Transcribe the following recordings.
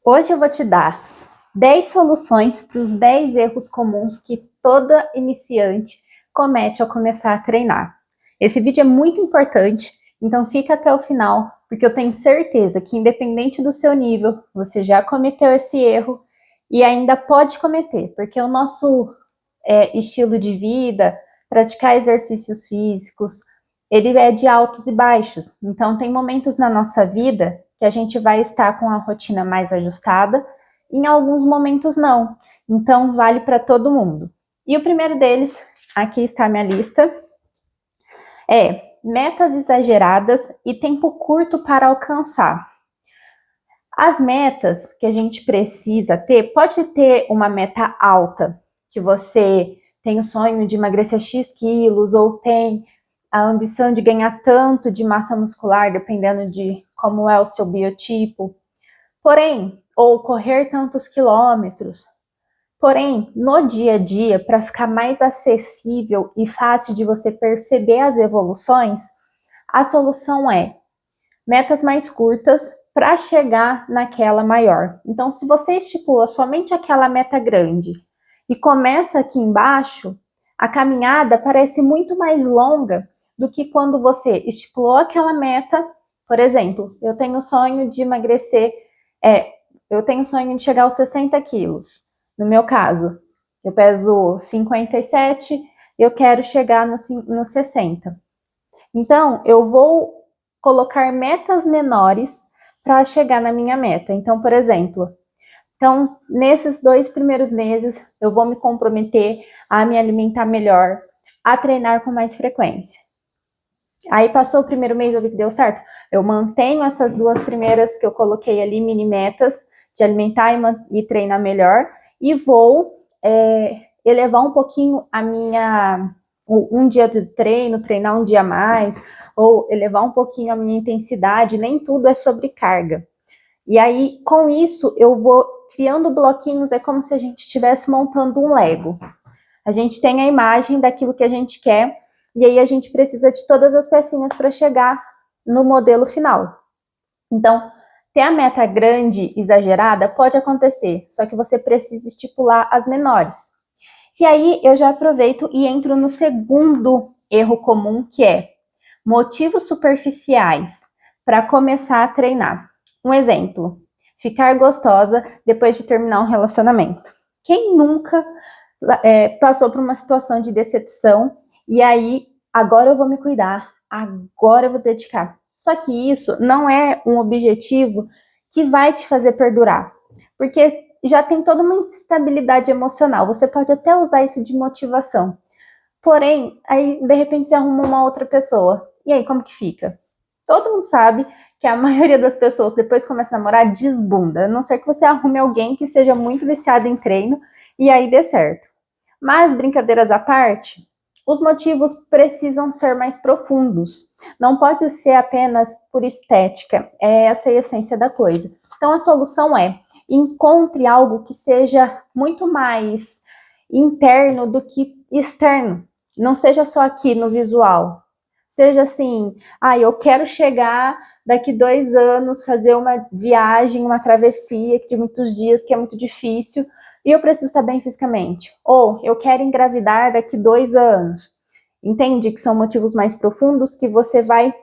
Hoje eu vou te dar 10 soluções para os 10 erros comuns que toda iniciante comete ao começar a treinar. Esse vídeo é muito importante, então fica até o final, porque eu tenho certeza que independente do seu nível, você já cometeu esse erro e ainda pode cometer, porque o nosso estilo de vida, praticar exercícios físicos, ele é de altos e baixos. Então tem momentos na nossa vida que a gente vai estar com a rotina mais ajustada, em alguns momentos não. Então vale para todo mundo. E o primeiro deles, aqui está a minha lista, é metas exageradas e tempo curto para alcançar. As metas que a gente precisa ter, pode ter uma meta alta, que você tem o sonho de emagrecer X quilos, ou tem a ambição de ganhar tanto de massa muscular, dependendo de como é o seu biotipo. Porém, ou correr tantos quilômetros. Porém, no dia a dia, para ficar mais acessível e fácil de você perceber as evoluções, a solução é metas mais curtas para chegar naquela maior. Então, se você estipula somente aquela meta grande e começa aqui embaixo, a caminhada parece muito mais longa do que quando você estipulou aquela meta. Por exemplo, eu tenho o sonho de emagrecer, eu tenho o sonho de chegar aos 60 quilos. No meu caso, eu peso 57, eu quero chegar no 60. Então, eu vou colocar metas menores para chegar na minha meta. Então, por exemplo, nesses 2 primeiros meses, eu vou me comprometer a me alimentar melhor, a treinar com mais frequência. Aí passou o primeiro mês, eu vi que deu certo. Eu mantenho essas 2 primeiras que eu coloquei ali, mini metas, de alimentar e treinar melhor, e vou elevar um pouquinho a minha um dia de treino, treinar um dia a mais, ou elevar um pouquinho a minha intensidade. Nem tudo é sobre carga. E aí, com isso, eu vou criando bloquinhos, é como se a gente estivesse montando um Lego. A gente tem a imagem daquilo que a gente quer, e aí a gente precisa de todas as pecinhas para chegar no modelo final. Então, ter a meta grande, exagerada, pode acontecer, só que você precisa estipular as menores. E aí eu já aproveito e entro no segundo erro comum, que é motivos superficiais para começar a treinar. Um exemplo, ficar gostosa depois de terminar um relacionamento. Quem nunca passou por uma situação de decepção e aí, agora eu vou me cuidar, agora eu vou dedicar. Só que isso não é um objetivo que vai te fazer perdurar, porque já tem toda uma instabilidade emocional. Você pode até usar isso de motivação. Porém, aí de repente você arruma uma outra pessoa. E aí, como que fica? Todo mundo sabe que a maioria das pessoas, depois que começa a namorar, desbunda. A não ser que você arrume alguém que seja muito viciado em treino e aí dê certo. Mas, brincadeiras à parte, os motivos precisam ser mais profundos. Não pode ser apenas por estética. É essa a essência da coisa. Então, a solução é: encontre algo que seja muito mais interno do que externo. Não seja só aqui no visual. Seja assim, eu quero chegar daqui 2 anos, fazer uma viagem, uma travessia de muitos dias, que é muito difícil, e eu preciso estar bem fisicamente. Ou eu quero engravidar daqui 2 anos. Entende que são motivos mais profundos que você vai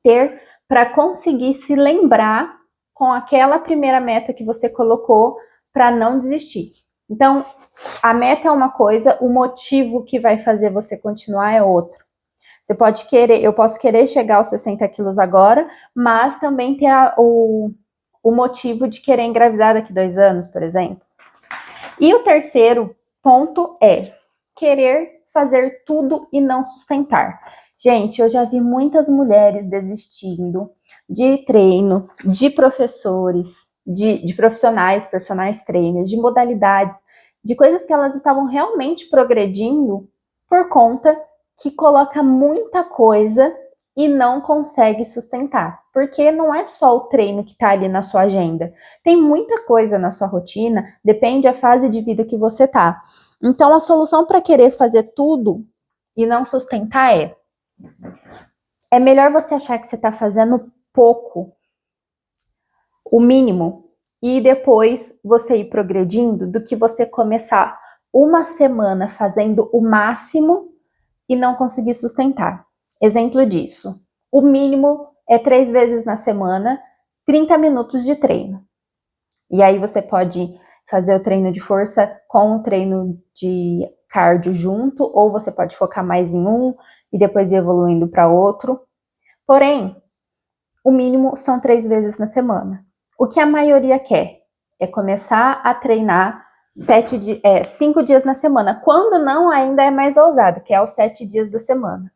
ter para conseguir se lembrar com aquela primeira meta que você colocou para não desistir. Então, a meta é uma coisa, o motivo que vai fazer você continuar é outro. Você pode querer, eu posso querer chegar aos 60 quilos agora, mas também ter o motivo de querer engravidar daqui 2 anos, por exemplo. E o terceiro ponto é querer fazer tudo e não sustentar. Gente, eu já vi muitas mulheres desistindo de treino, de professores, de profissionais, personagens trainers, de modalidades, de coisas que elas estavam realmente progredindo por conta que coloca muita coisa e não consegue sustentar. Porque não é só o treino que está ali na sua agenda. Tem muita coisa na sua rotina, depende da fase de vida que você tá. Então, a solução para querer fazer tudo e não sustentar é melhor você achar que você está fazendo pouco, o mínimo, e depois você ir progredindo do que você começar uma semana fazendo o máximo e não conseguir sustentar. Exemplo disso, o mínimo é 3 vezes na semana, 30 minutos de treino. E aí você pode fazer o treino de força com o treino de cardio junto, ou você pode focar mais em um e depois ir evoluindo para outro. Porém, o mínimo são 3 vezes na semana. O que a maioria quer é começar a treinar 5 dias na semana. Quando não, ainda é mais ousado, que é os 7 dias da semana.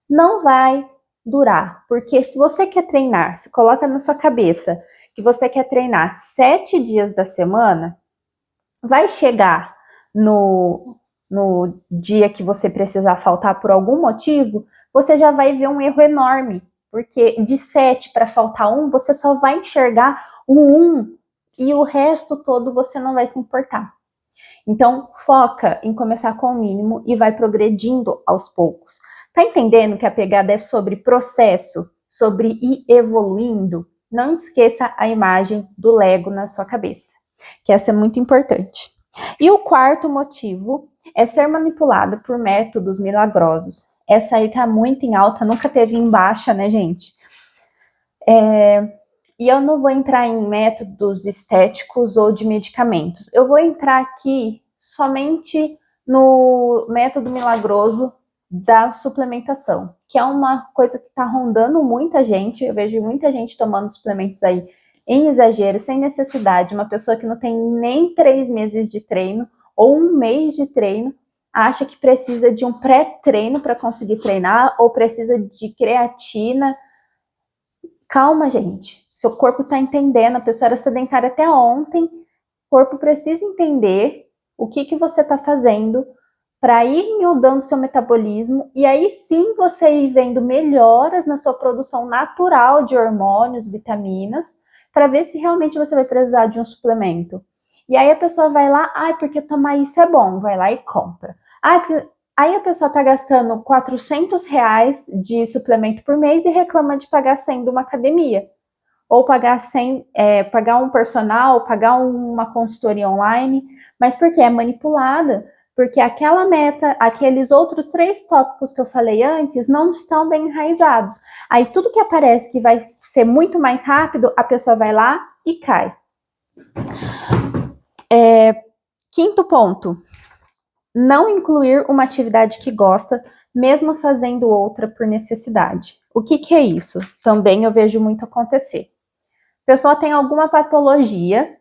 Não vai durar, porque se você quer treinar, se coloca na sua cabeça que você quer treinar 7 dias da semana, vai chegar no dia que você precisar faltar por algum motivo, você já vai ver um erro enorme, porque de 7 para faltar 1, você só vai enxergar o 1 e o resto todo você não vai se importar. Então, foca em começar com o mínimo e vai progredindo aos poucos. Tá entendendo que a pegada é sobre processo, sobre ir evoluindo? Não esqueça a imagem do Lego na sua cabeça, que essa é muito importante. E o quarto motivo é ser manipulado por métodos milagrosos. Essa aí tá muito em alta, nunca teve em baixa, né, gente? E eu não vou entrar em métodos estéticos ou de medicamentos. Eu vou entrar aqui somente no método milagroso da suplementação, que é uma coisa que está rondando muita gente. Eu vejo muita gente tomando suplementos aí em exagero, sem necessidade. Uma pessoa que não tem nem 3 meses de treino ou 1 mês de treino, acha que precisa de um pré-treino para conseguir treinar ou precisa de creatina. Calma, gente. Seu corpo está entendendo, a pessoa era sedentária até ontem. O corpo precisa entender o que você está fazendo para ir mudando seu metabolismo e aí sim você ir vendo melhoras na sua produção natural de hormônios, vitaminas, para ver se realmente você vai precisar de um suplemento. E aí a pessoa vai lá, porque tomar isso é bom, vai lá e compra. Aí a pessoa está gastando R$400 de suplemento por mês e reclama de pagar 100 de uma academia. Ou pagar um personal, pagar uma consultoria online, mas porque é manipulada, porque aquela meta, aqueles outros 3 tópicos que eu falei antes, não estão bem enraizados. Aí tudo que aparece que vai ser muito mais rápido, a pessoa vai lá e cai. Quinto ponto, não incluir uma atividade que gosta, mesmo fazendo outra por necessidade. O que é isso? Também eu vejo muito acontecer. A pessoa tem alguma patologia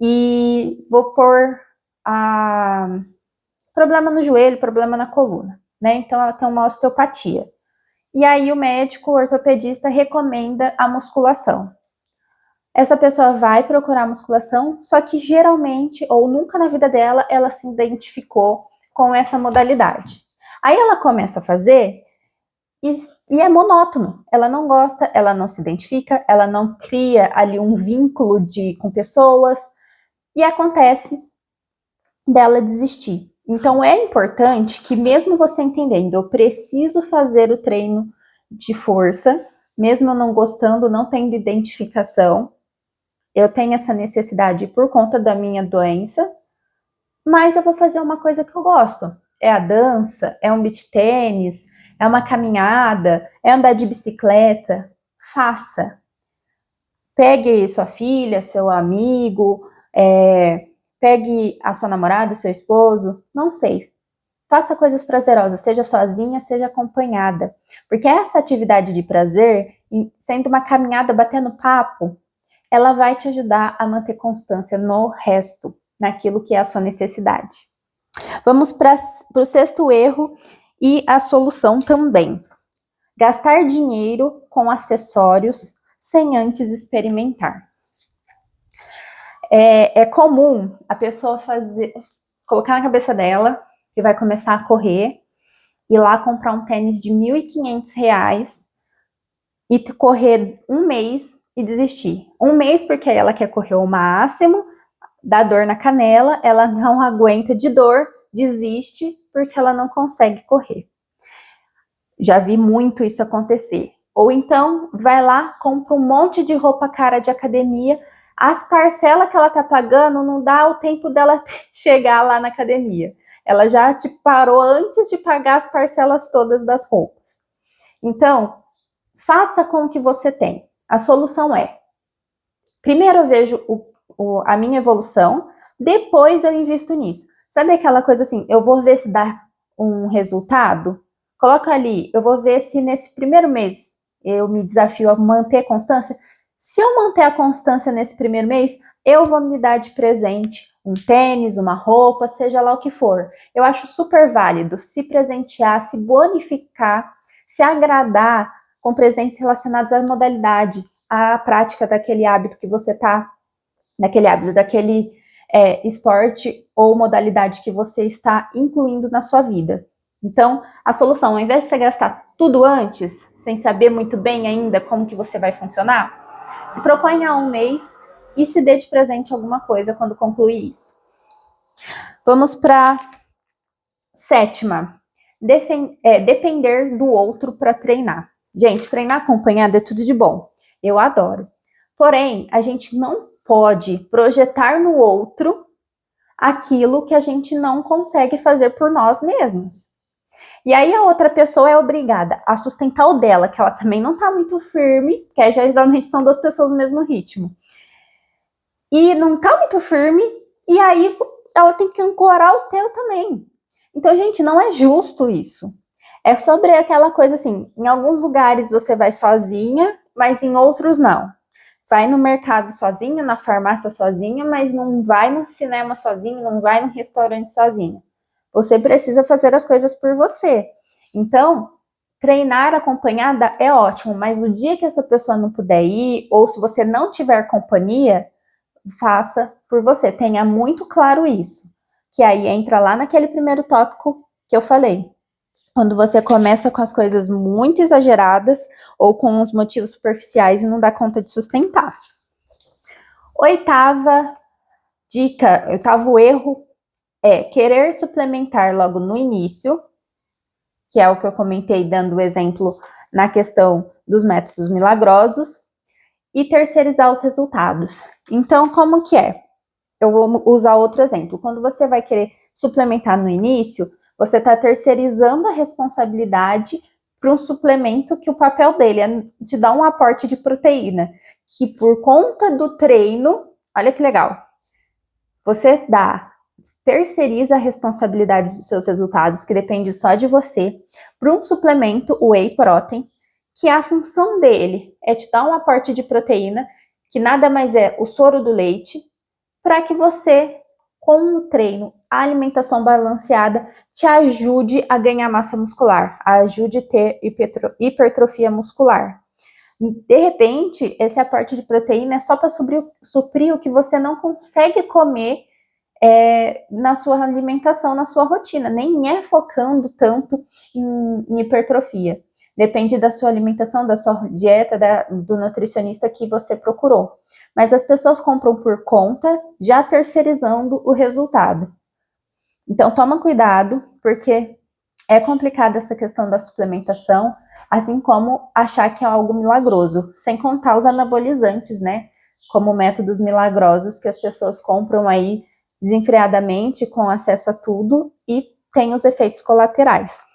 e vou pôr problema no joelho, problema na coluna, né? Então ela tem uma osteopatia. E aí o médico, o ortopedista, recomenda a musculação. Essa pessoa vai procurar musculação, só que geralmente, ou nunca na vida dela, ela se identificou com essa modalidade. Aí ela começa a fazer e é monótono. Ela não gosta, ela não se identifica, ela não cria ali um vínculo com pessoas e acontece dela desistir. Então é importante que mesmo você entendendo, eu preciso fazer o treino de força, mesmo eu não gostando, não tendo identificação, eu tenho essa necessidade por conta da minha doença, mas eu vou fazer uma coisa que eu gosto. É a dança, é um beach tênis, é uma caminhada, é andar de bicicleta. Faça. Pegue sua filha, seu amigo, pegue a sua namorada, seu esposo, não sei. Faça coisas prazerosas, seja sozinha, seja acompanhada. Porque essa atividade de prazer, sendo uma caminhada, batendo papo, ela vai te ajudar a manter constância no resto, naquilo que é a sua necessidade. Vamos para o sexto erro e a solução também. Gastar dinheiro com acessórios sem antes experimentar. É comum a pessoa colocar na cabeça dela que vai começar a correr, ir lá comprar um tênis de R$1.500 e correr 1 mês e desistir. 1 mês porque ela quer correr o máximo, dá dor na canela, ela não aguenta de dor, desiste porque ela não consegue correr. Já vi muito isso acontecer. Ou então, vai lá, compra um monte de roupa cara de academia, As parcelas que ela tá pagando não dá o tempo dela chegar lá na academia. Ela já te parou antes de pagar as parcelas todas das roupas. Então, faça com o que você tem. A solução é, primeiro eu vejo a minha evolução, depois eu invisto nisso. Sabe aquela coisa assim, eu vou ver se dá um resultado? Coloca ali, eu vou ver se nesse primeiro mês eu me desafio a manter a constância. Se eu manter a constância nesse primeiro mês, eu vou me dar de presente um tênis, uma roupa, seja lá o que for. Eu acho super válido se presentear, se bonificar, se agradar com presentes relacionados à modalidade, à prática daquele hábito que você está, daquele esporte ou modalidade que você está incluindo na sua vida. Então, a solução, ao invés de você gastar tudo antes, sem saber muito bem ainda como que você vai funcionar, se propõe a um mês e se dê de presente alguma coisa quando concluir isso. Vamos para sétima. Depender do outro para treinar. Gente, treinar acompanhado é tudo de bom. Eu adoro. Porém, a gente não pode projetar no outro aquilo que a gente não consegue fazer por nós mesmos. E aí a outra pessoa é obrigada a sustentar o dela, que ela também não tá muito firme, que já geralmente são duas pessoas no mesmo ritmo. E não tá muito firme, e aí ela tem que ancorar o teu também. Então, gente, não é justo isso. É sobre aquela coisa assim, em alguns lugares você vai sozinha, mas em outros não. Vai no mercado sozinha, na farmácia sozinha, mas não vai no cinema sozinho, não vai no restaurante sozinha. Você precisa fazer as coisas por você. Então, treinar acompanhada é ótimo, mas o dia que essa pessoa não puder ir, ou se você não tiver companhia, faça por você. Tenha muito claro isso. Que aí entra lá naquele primeiro tópico que eu falei. Quando você começa com as coisas muito exageradas ou com os motivos superficiais e não dá conta de sustentar. Oitava dica, oitavo erro é querer suplementar logo no início, que é o que eu comentei dando o exemplo na questão dos métodos milagrosos, e terceirizar os resultados. Então, como que é? Eu vou usar outro exemplo. Quando você vai querer suplementar no início, você está terceirizando a responsabilidade para um suplemento que o papel dele é te dar um aporte de proteína, que por conta do treino, olha que legal, você terceiriza a responsabilidade dos seus resultados, que depende só de você, para um suplemento, o Whey Protein, que a função dele é te dar um aporte de proteína, que nada mais é o soro do leite, para que você, com o treino, a alimentação balanceada, te ajude a ganhar massa muscular, ajude a ter hipertrofia muscular. De repente, esse aporte de proteína é só para suprir o que você não consegue comer na sua alimentação, na sua rotina, nem é focando tanto em hipertrofia. Depende da sua alimentação, da sua dieta, do nutricionista que você procurou. Mas as pessoas compram por conta, já terceirizando o resultado. Então, toma cuidado, porque é complicada essa questão da suplementação, assim como achar que é algo milagroso, sem contar os anabolizantes, né? Como métodos milagrosos que as pessoas compram aí desenfreadamente, com acesso a tudo, e tem os efeitos colaterais.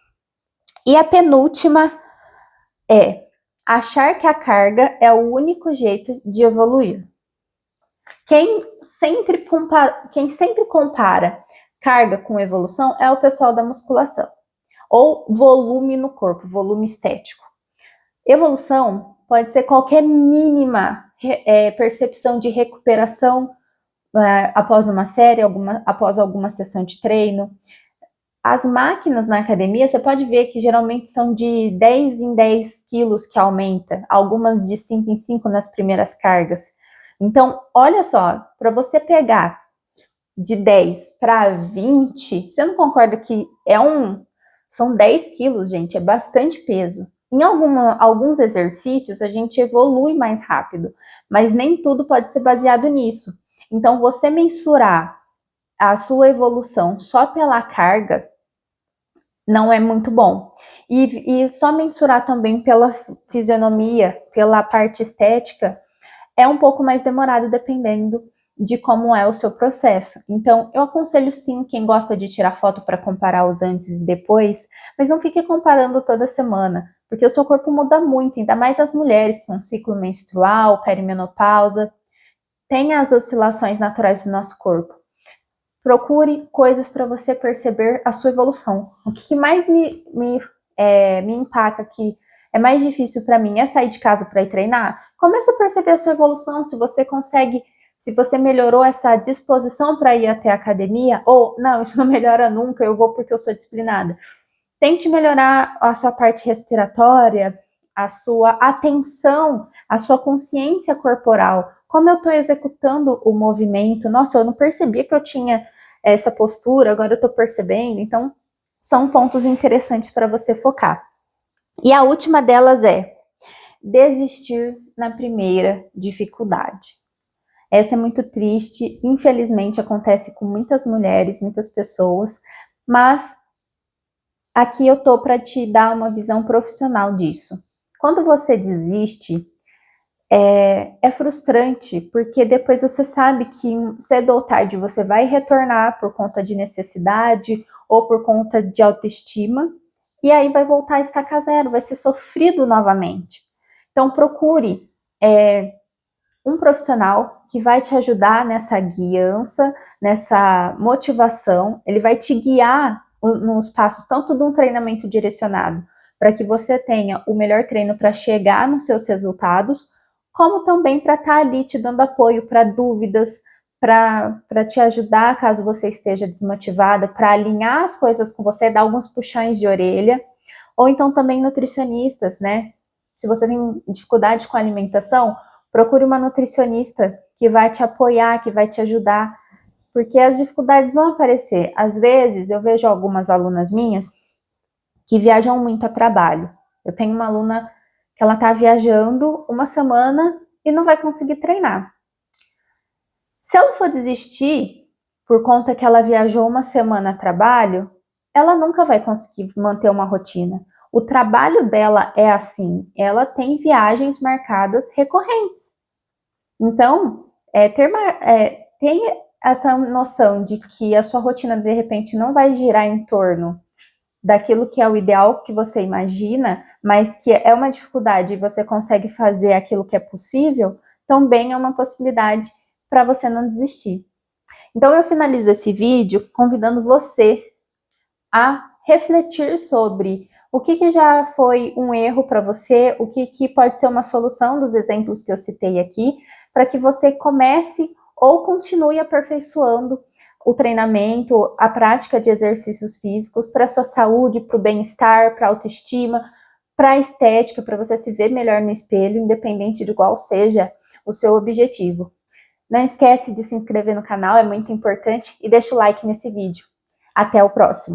E a penúltima é achar que a carga é o único jeito de evoluir. Quem sempre compara carga com evolução é o pessoal da musculação, ou volume no corpo, volume estético. Evolução pode ser qualquer mínima percepção de recuperação após uma série, após alguma sessão de treino. As máquinas na academia, você pode ver que geralmente são de 10 em 10 quilos que aumenta, algumas de 5 em 5 nas primeiras cargas. Então, olha só, para você pegar de 10 para 20, você não concorda que são 10 quilos, gente, é bastante peso. Em alguns exercícios, a gente evolui mais rápido, mas nem tudo pode ser baseado nisso. Então, você mensurar a sua evolução só pela carga não é muito bom. E só mensurar também pela fisionomia, pela parte estética, é um pouco mais demorado dependendo de como é o seu processo. Então, eu aconselho sim quem gosta de tirar foto para comparar os antes e depois, mas não fique comparando toda semana, porque o seu corpo muda muito, ainda mais as mulheres com ciclo menstrual, perimenopausa, tem as oscilações naturais do nosso corpo. Procure coisas para você perceber a sua evolução. O que mais me impacta, que é mais difícil para mim, é sair de casa para ir treinar. Comece a perceber a sua evolução, se você consegue, se você melhorou essa disposição para ir até a academia, ou não, isso não melhora nunca, eu vou porque eu sou disciplinada. Tente melhorar a sua parte respiratória, a sua atenção, a sua consciência corporal. Como eu estou executando o movimento? Nossa, eu não percebia que eu tinha essa postura, agora eu estou percebendo. Então, são pontos interessantes para você focar. E a última delas é desistir na primeira dificuldade. Essa é muito triste, infelizmente acontece com muitas mulheres, muitas pessoas, mas aqui eu tô para te dar uma visão profissional disso. Quando você desiste, é frustrante, porque depois você sabe que cedo ou tarde você vai retornar por conta de necessidade ou por conta de autoestima, e aí vai voltar a estacar zero, vai ser sofrido novamente. Então procure um profissional que vai te ajudar nessa guiança, nessa motivação, ele vai te guiar nos passos tanto de um treinamento direcionado, para que você tenha o melhor treino para chegar nos seus resultados, como também para estar ali te dando apoio para dúvidas, para te ajudar caso você esteja desmotivada, para alinhar as coisas com você, dar alguns puxões de orelha, ou então também nutricionistas, né? Se você tem dificuldade com a alimentação, procure uma nutricionista que vai te apoiar, que vai te ajudar, porque as dificuldades vão aparecer. Às vezes, eu vejo algumas alunas minhas que viajam muito a trabalho. Eu tenho uma aluna que ela está viajando uma semana e não vai conseguir treinar. Se ela for desistir por conta que ela viajou uma semana a trabalho, ela nunca vai conseguir manter uma rotina. O trabalho dela é assim, ela tem viagens marcadas recorrentes. Então, tem essa noção de que a sua rotina, de repente, não vai girar em torno daquilo que é o ideal que você imagina, mas que é uma dificuldade e você consegue fazer aquilo que é possível, também é uma possibilidade para você não desistir. Então, eu finalizo esse vídeo convidando você a refletir sobre o que já foi um erro para você, o que pode ser uma solução dos exemplos que eu citei aqui, para que você comece ou continue aperfeiçoando o treinamento, a prática de exercícios físicos para a sua saúde, para o bem-estar, para a autoestima, para a estética, para você se ver melhor no espelho, independente de qual seja o seu objetivo. Não esquece de se inscrever no canal, é muito importante, e deixa o like nesse vídeo. Até o próximo!